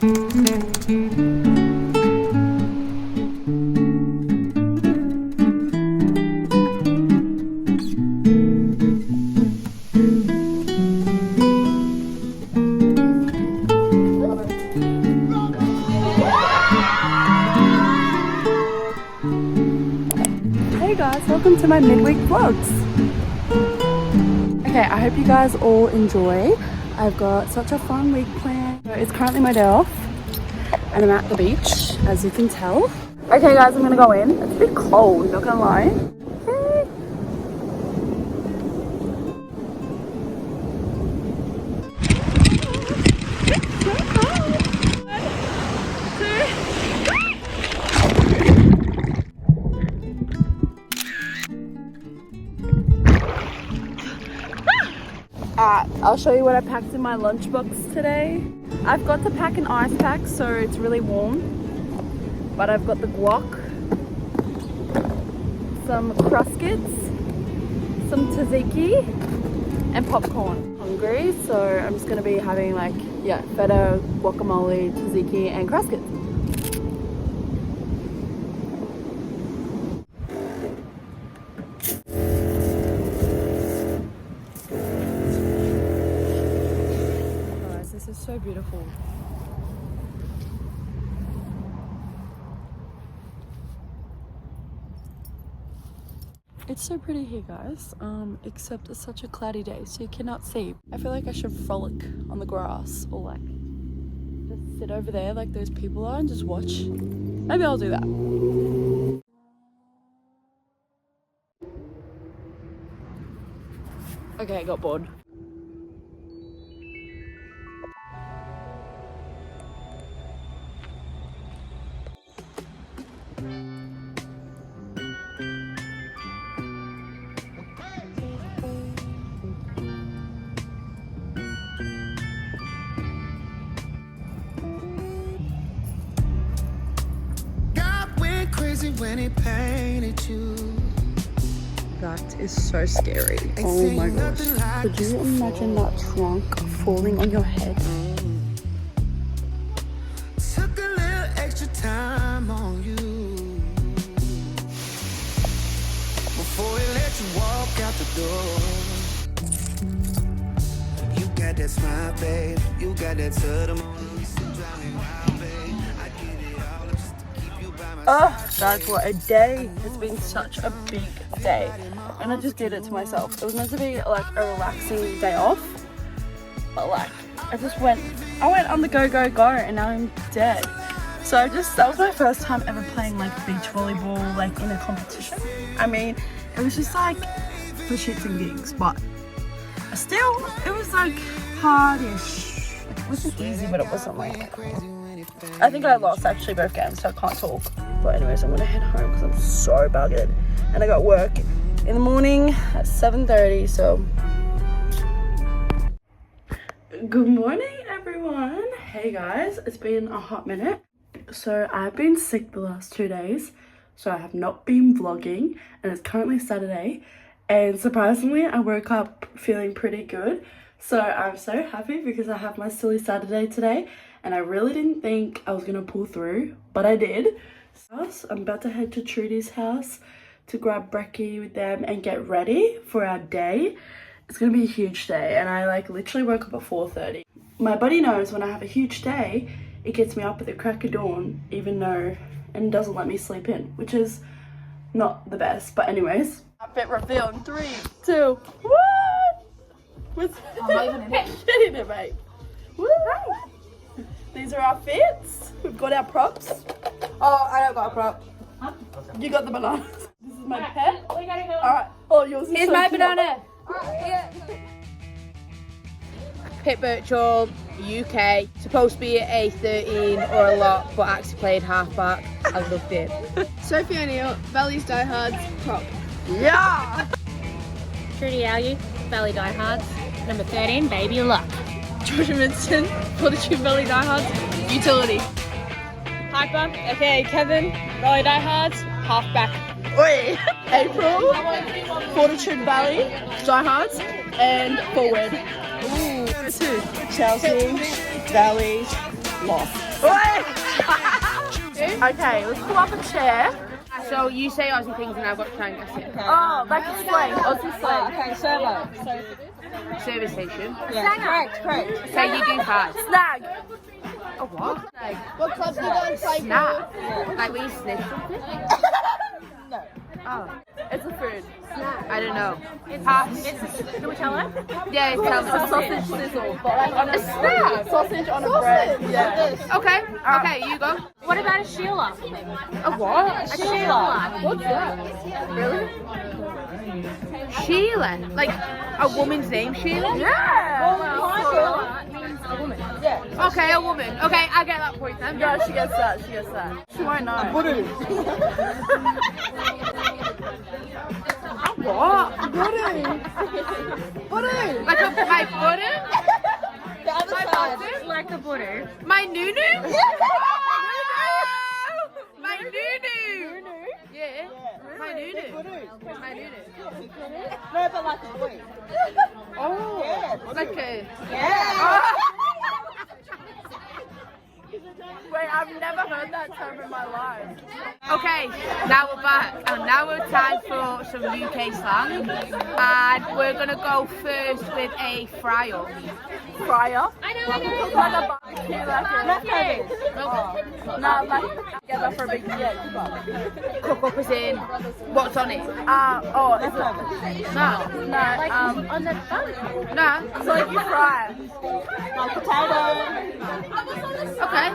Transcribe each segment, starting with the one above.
Hey guys, welcome to my midweek vlogs. Okay, I hope you guys all enjoy. I've got such a fun week planned. So it's currently my day off and I'm at the beach, as you can tell. Okay guys, I'm gonna go in. It's a bit cold, not gonna lie. I'll show you what I packed in my lunchbox today. I've got to pack an ice pack so it's really warm, but I've got the guac, some Cruskits, some tzatziki and popcorn. Hungry, so I'm just gonna be having like, yeah, feta, guacamole, tzatziki and Cruskits. This is so beautiful. It's so pretty here guys, except it's such a cloudy day so you cannot see. I feel like I should frolic on the grass or like just sit over there like those people are and just watch. Maybe I'll do that. Okay, I got bored. When it painted you. That is so scary. Oh my gosh. Could you imagine that trunk falling on your head? Took a little extra time on you before we let you walk out the door. You got that smile, babe. You got that sudden. Oh, that's what a day. It's been such a big day. And I just did it to myself. It was meant to be like a relaxing day off. But like, I went on the go and now I'm dead. So that was my first time ever playing like beach volleyball, like in a competition. I mean, it was just like for shits and gigs, but still, it was like hard-ish. It wasn't easy, but it wasn't like, I think I lost actually both games, so I can't talk. But anyways, I'm gonna head home because I'm so buggered. And I got work in the morning at 7:30, so. Good morning, everyone. Hey guys, it's been a hot minute. So I've been sick the last 2 days, so I have not been vlogging, and it's currently Saturday. And surprisingly, I woke up feeling pretty good. So I'm so happy because I have my silly Saturday today. And I really didn't think I was gonna pull through, but I did. So I'm about to head to Trudy's house to grab brekkie with them and get ready for our day. It's gonna be a huge day, and I like literally woke up at 4:30. My buddy knows when I have a huge day, it gets me up at the crack of dawn, and doesn't let me sleep in, which is not the best. But anyways, outfit reveal in 3, 2, 1. I'm not even in it. Get in it, mate. Woo! These are our fits. We've got our props. Oh, I don't got a prop. Huh? You got the bananas. This is my pet. We gotta go. Alright. Oh, yours is Here's so my cute. banana. Yeah. Pit Birchall, UK. Supposed to be at A13 or a lot, but actually played halfback. I loved it. Sophie O'Neill, Valley's Diehards, prop. Yeah! Trudy Algie, Valley Diehards. Number 13, Baby Luck. Georgia Minson, Fortitude Valley Diehards, utility. Hyper, okay, Kevin, Valley Diehards, halfback. Oi! April, Fortitude Valley, Diehards, and forward. Ooh. Chelsea, Valley, lost. Okay, let's pull up a chair. So you say Aussie things and I've got to try and guess it. Oh, like a slang, Aussie slang. Okay, servo. Service station. Yeah, correct. Say you do 5. Snag. A what? What club do you go and play Snap. Like when you sniff something? No. Oh, It's a food. I don't know. Pass. Can we tell her? Yeah, It's a tell sausage sizzle, but like on a snap. sausage on a bread. Yeah. Okay, you go. What about a Sheila? A what? A Sheila. What's that? Really? Sheila. Like a woman's name, Sheila? Yeah. Sheila means a woman. Okay, a woman. Okay, I get that point then. Yeah, she gets that. She gets that. She won't know. What? Like my butter? The other My side. butter? Like a butter. My nunu? My nunu. Yeah. My nunu. My nunu. No, but like a boy. Oh. Yeah. Like a. Yeah. Wait, I've never heard that term in my life. Okay, now we're back, and now we're time for some UK slang, and we're gonna go first with a fry-up. Fryer. I know. Like a barbecue, no, like together for a big Cook up as in, what's on it? is it? No, Like on the barbecue. no. So like you fry. Like potato. Okay.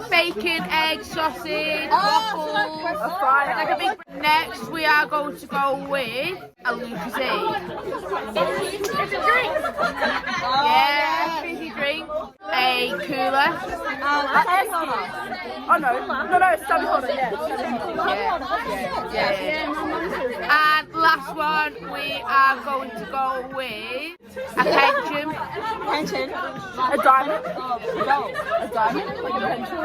Bacon, egg, sausage, waffles. A fryer. Like a big. Next, we are going to go with a Lucasade. It's a drink. Yeah, fizzy drink. A cooler. Oh no, stubby holder, yeah. Yeah. And last one, we are going to go with a pension. Pension. A diamond. A diamond? Like a pension?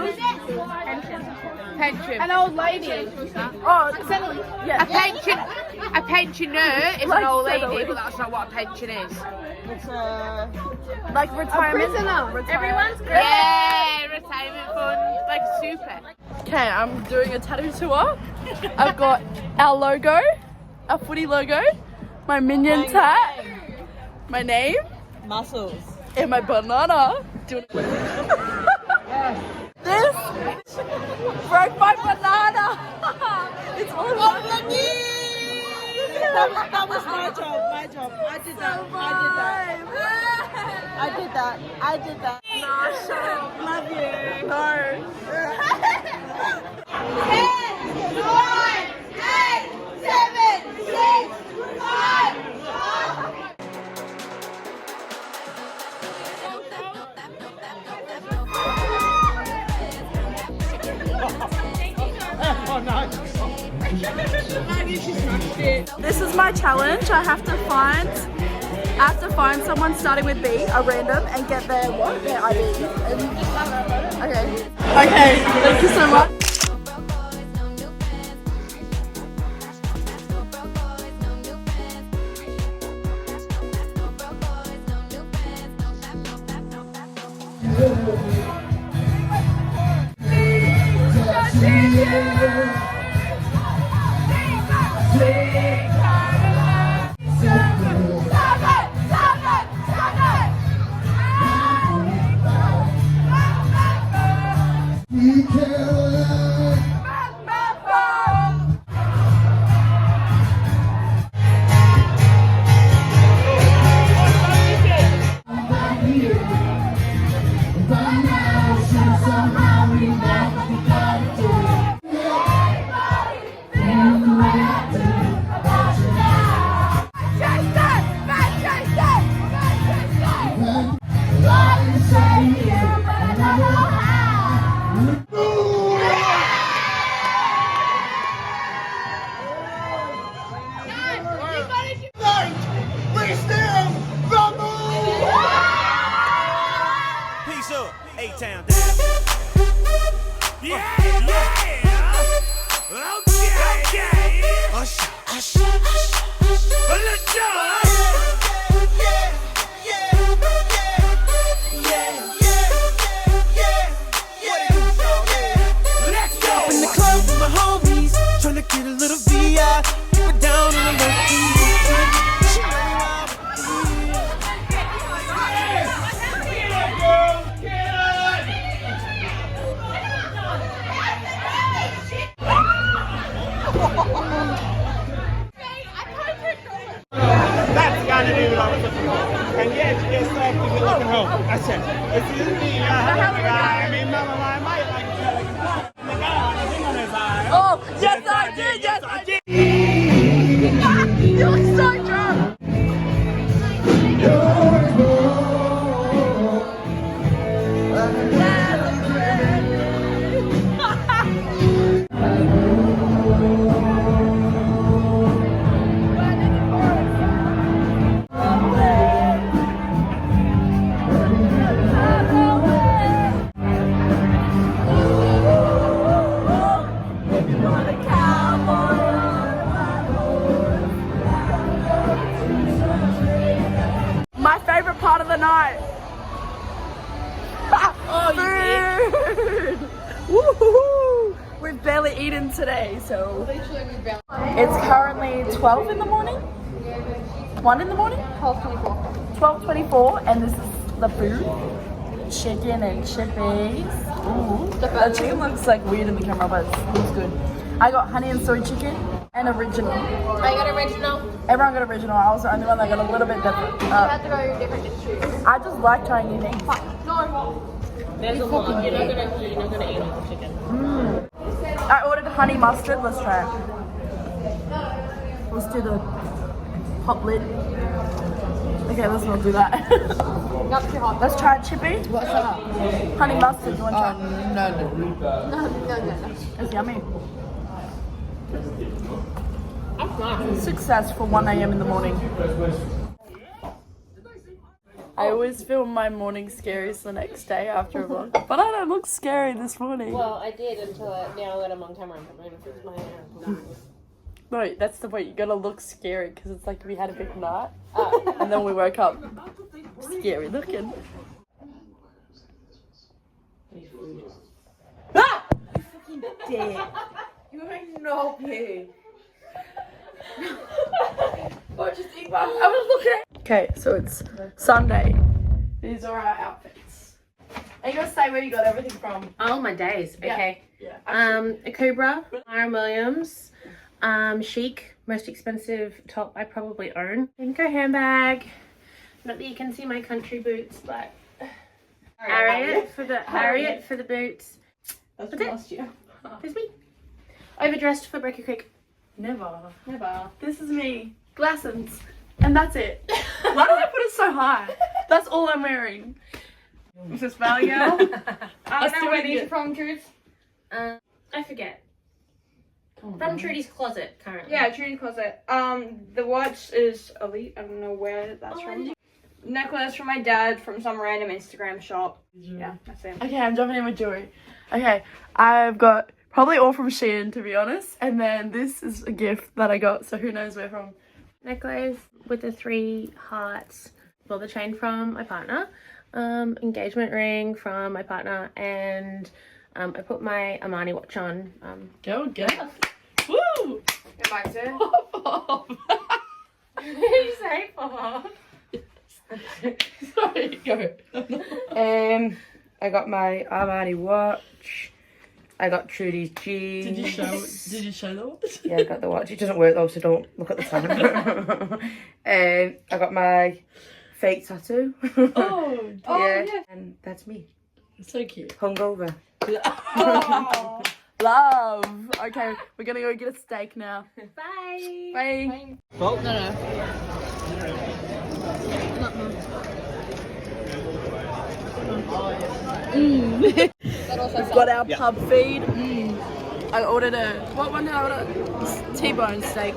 Pension. An old lady. Oh, yeah. A pensioner is an old lady, but that's not what a pension is. It's Like retirement. Everyone's great. Yeah, retirement fund, like super. Okay, I'm doing a tattoo tour. I've got our logo, our footy logo, my Minion tat, my name, muscles. and my banana. This broke my banana. It's all over the That was my job. I did that. Nah, shut up. Love you. No. 10, 9, 8, 7, 6, 5, 4. This is my challenge. I have to find someone starting with B, a random, and get their ID. Okay. Okay, thank you so much. Peace up, A-Town down. Yeah, okay. Hush. Let's go. get a little VI. Keep it down on the low key. She know I'm That's gotta be what I was looking for. And yes, you're soft and good looking hoe. That's it. Excuse me, I mean, mama, I might like to tell you. The guy, the thing on his eye. Oh, yes, I did. Yes, I did. You look so drunk. My favorite part of the night. Food. Woohoo! We've barely eaten today, so it's currently 12 in the morning. 1 in the morning? 12:24. 12:24, and this is the food. Chicken and chippies. Ooh. The chicken looks like weird in the camera, but it looks good. I got honey and soy chicken and original. I got original. Everyone got original. I was the only one that got a little bit different. You have to go different to choose. I just like trying new things. No. There's a lot. You're not gonna eat all the chicken. I ordered honey mustard. Let's try it. Let's do the hot lid. Okay, let's not do that. Not too hot. Let's try a chippy. What's that? Honey mustard. You want to try? No. It's yummy. That's nice. Success for 1 a.m. in the morning. I always film my morning scaries the next day after a vlog, but I don't look scary this morning. Well, I did until now I got a Mount Tamborine. I'm going to fix my hair. No, that's the point. You gotta look scary because it's like we had a big night Oh. and then we woke up scary looking. Ah! You fucking dick. You ain't no pig. What just eat one? I was looking. Okay, so it's Sunday. These are our outfits. And you gotta say where you got everything from. Oh my days. Okay. Yeah. A Cobra, Iron Williams, Chic, most expensive top I probably own. Pinko handbag. Not that you can see my country boots, but Harriet for the boots. That's it. last year. There's me. Overdressed for Brecky Creek. Never. Never. This is me. Glasses. And that's it. Why did I put it so high? That's all I'm wearing. Is this Valley Girl? I Let's don't do know where it these again. are from, Truth. I forget. From Trudy's closet currently. Yeah, Trudy's closet. The watch is Elite. I don't know where that's from. Necklace from my dad from some random Instagram shop. Yeah, that's it. Okay, I'm jumping in with jewelry. Okay, I've got probably all from Shein, to be honest. And then this is a gift that I got, so who knows where from. Necklace with the 3 hearts. Well, the chain from my partner. Engagement ring from my partner. And I put my Armani watch on. Go, Woo! It might say. What did you say? Sorry, go. I got my Armani watch. I got Trudy's jeans. Did you show the watch? Yeah, I got the watch. It doesn't work though, so don't look at the time. I got my fake tattoo. Oh, yeah. And that's me. so cute. Hungover. Oh, love. Okay, we're gonna go get a steak now. Bye. Bye. We've got our pub feed. I ordered what one did I order? T-bone steak.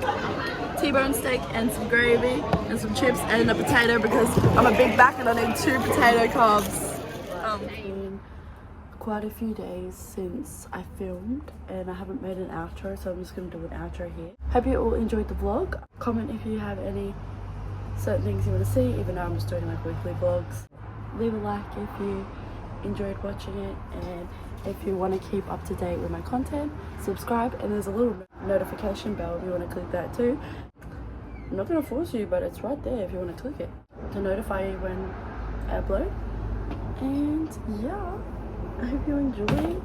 T-bone steak and some gravy and some chips and a potato because I'm a big back and I need 2 potato carbs. Quite a few days since I filmed and I haven't made an outro, so I'm just going to do an outro here. Hope you all enjoyed the vlog. Comment if you have any certain things you want to see, even though I'm just doing like weekly vlogs. Leave a like if you enjoyed watching it, and if you want to keep up to date with my content, subscribe, and there's a little notification bell if you want to click that too. I'm not going to force you, but it's right there if you want to click it to notify you when I upload. And yeah, I hope you enjoy